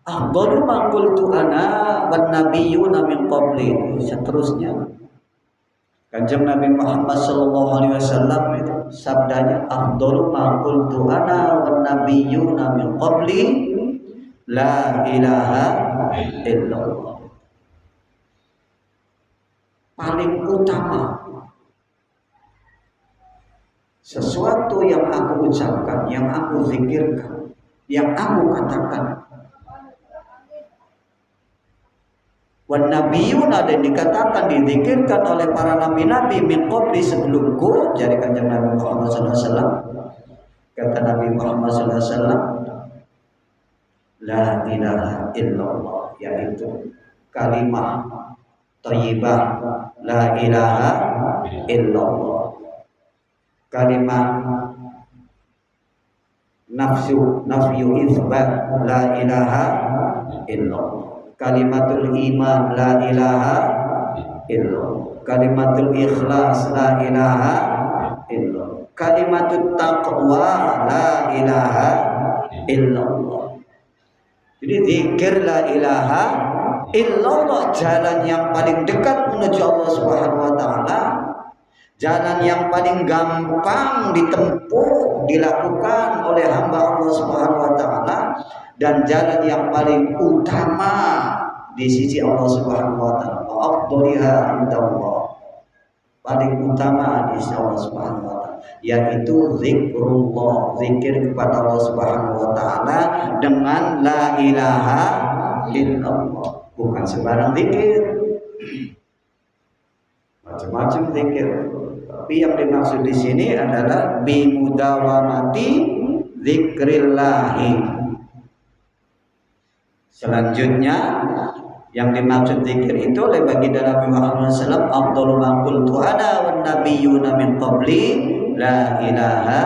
afdalu ma qultu ana wan nabiyyuna min qabli. Seterusnya Kanjeng Nabi Muhammad sallallahu alaihi wasallam itu sabdanya afdalu ma qultu ana wan nabiyyuna min qabli la ilaha illallah. Paling utama sesuatu yang aku ucapkan, yang aku zikirkan, yang aku katakan. Wan nabiyuna, dan dikatakan, dizikirkan oleh para nabi-nabi min qabli sebelumku, jadi Kanjeng Nabi Muhammad SAW. Kata Nabi Muhammad SAW, la ilaha illallah, yaitu kalimah thayyibah, la ilaha illallah. Kalimah nafyu isbat, la ilaha illallah. Kalimatul iman, la ilaha illallah. Kalimatul ikhlas, la ilaha illallah. Kalimatul taqwa, la ilaha illallah. Jadi zikir la ilaha illallah, jalan yang paling dekat menuju Allah Subhanahu wa taala, jalan yang paling gampang ditempuh, dilakukan oleh hamba Allah Subhanahu wa taala, dan jalan yang paling utama di sisi Allah Subhanahu wa taala. Afdhaliha indallah, paling utama di sisi Allah Subhanahu wa taala, yaitu zikrullah, zikir kepada Allah Subhanahu wa taala dengan la ilaha illallah. Bukan sembarang zikir, macam-macam zikir. Tapi yang dimaksud di sini adalah bimudawamati zikrillahi. Selanjutnya yang dimaksud zikir itu oleh baginda Nabi Muhammad SAW, afdalu ma qultu ana wan nabiyyuna min qabli la ilaha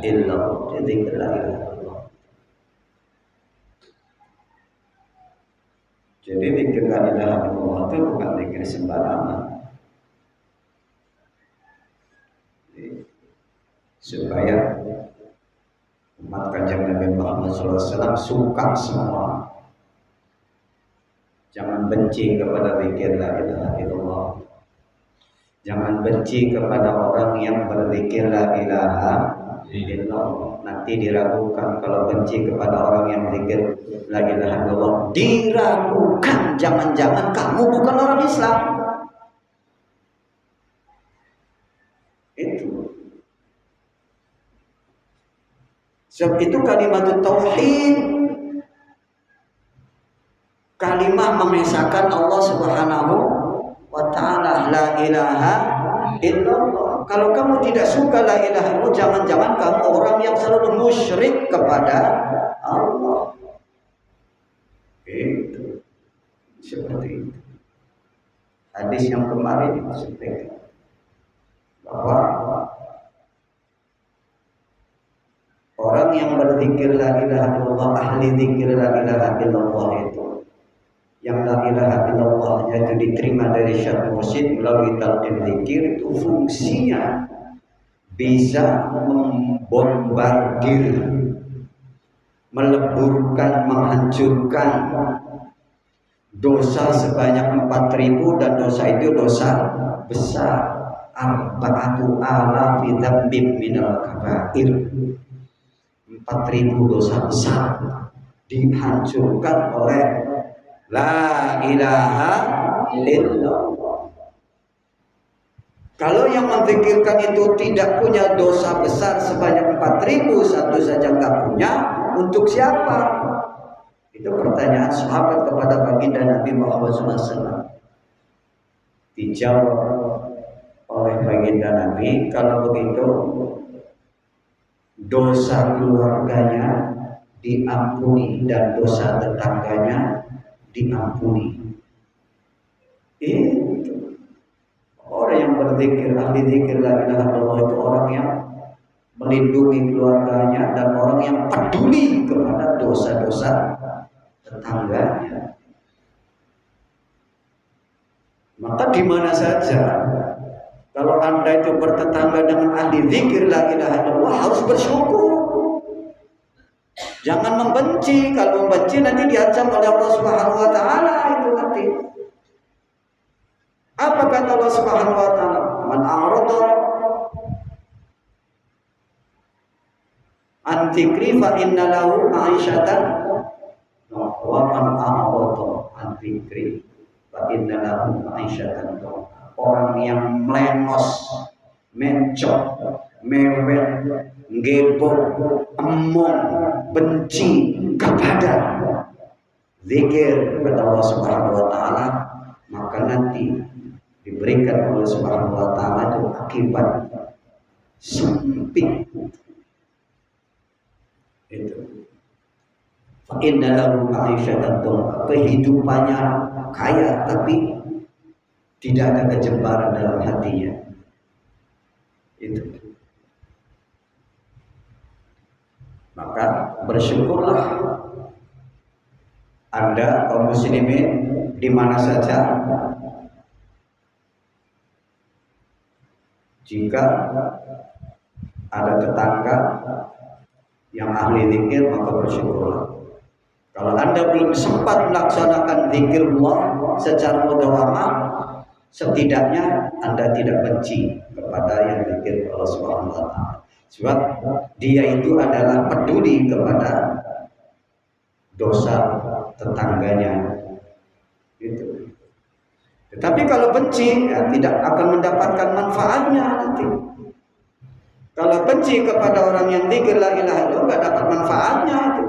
illallah. Zikir la ilaha illallah. Jadi zikir la ilaha illallah itu bukan zikir sembarangan. Supaya umat Kanjeng Nabi Muhammad SAW suka semua. Jangan benci kepada zikir la ilaha illallah. Jangan benci kepada orang yang berzikir la ilaha illallah. Nanti diragukan kalau benci kepada orang yang berzikir la ilaha illallah. Diragukan, jangan-jangan kamu bukan orang Islam. Itu. Sebab itu kalimat tauhid, kalimah memisahkan Allah Subhanahu wa taala, la ilaha illallah. Kalau kamu tidak suka la ilaha illallah, jangan-jangan kamu orang yang selalu musyrik kepada Allah. Itu seperti itu. Hadis yang kemarin dimaksudkan bahwa orang yang berzikir la ilaha illallah, ahli zikir la ilaha illallah itu, yang la ilaha illallahnya itu diterima dari syekh mursyid melalui talqin zikir, itu fungsinya bisa membombardir, meleburkan, menghancurkan dosa sebanyak 4.000, dan dosa itu dosa besar. Arba'atu alafi dzambin minal kabair, 4.000 dosa besar dihancurkan oleh la ilaha illallah. Kalau yang menzikirkan itu tidak punya dosa besar sebanyak 4.000, satu saja nggak punya, untuk siapa? Itu pertanyaan sahabat kepada baginda Nabi Muhammad SAW. Dijawab oleh baginda Nabi, kalau begitu dosa keluarganya diampuni dan dosa tetangganya diampuni. Itu orang yang berzikir, ahli zikir la ilaha illallah itu orang yang melindungi keluarganya dan orang yang peduli kepada dosa-dosa tetangganya. Maka di mana saja kalau Anda itu bertetangga dengan ahli zikir la ilaha illallah, harus bersyukur. Jangan membenci. Kalau membenci nanti diancam oleh Allah Subhanahu wa taala itu nanti. Apa kata Allah Subhanahu wa taala? Man a'rada an dzikri fa inna lahu ma'isyatan wa man a'rada an dzikri fa inna lahu ma'isyatan. Orang yang melengos, mencok, mewek, ngebok, emong, benci kepada zikir kepada Allah Subhanahu wa taala, maka nanti diberikan oleh Subhanahu wa taala itu akibat sempit. Itu. Fa inna lahu ma'isyatan dhanka, kehidupannya kaya tapi tidak ada kejebaran dalam hatinya. Itu. Maka bersyukurlah Anda kaum muslimin di mana saja, jika ada tetangga yang ahli zikir, maka bersyukurlah. Kalau Anda belum sempat melaksanakan zikirullah secara mudawamah, setidaknya Anda tidak benci kepada yang zikir Allah Subhanahu wa taala. Sebab dia itu adalah peduli kepada dosa tetangganya. Gitu. Tetapi kalau benci, ya tidak akan mendapatkan manfaatnya nanti. Kalau benci kepada orang yang zikir la ilaha illallah, nggak dapat manfaatnya itu.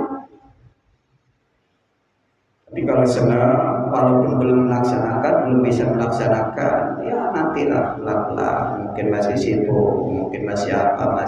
Tapi kalau senang, walaupun belum melaksanakan, belum bisa melaksanakan, ya nantilah pelan-pelan. Mungkin masih sibuk, mungkin masih apa.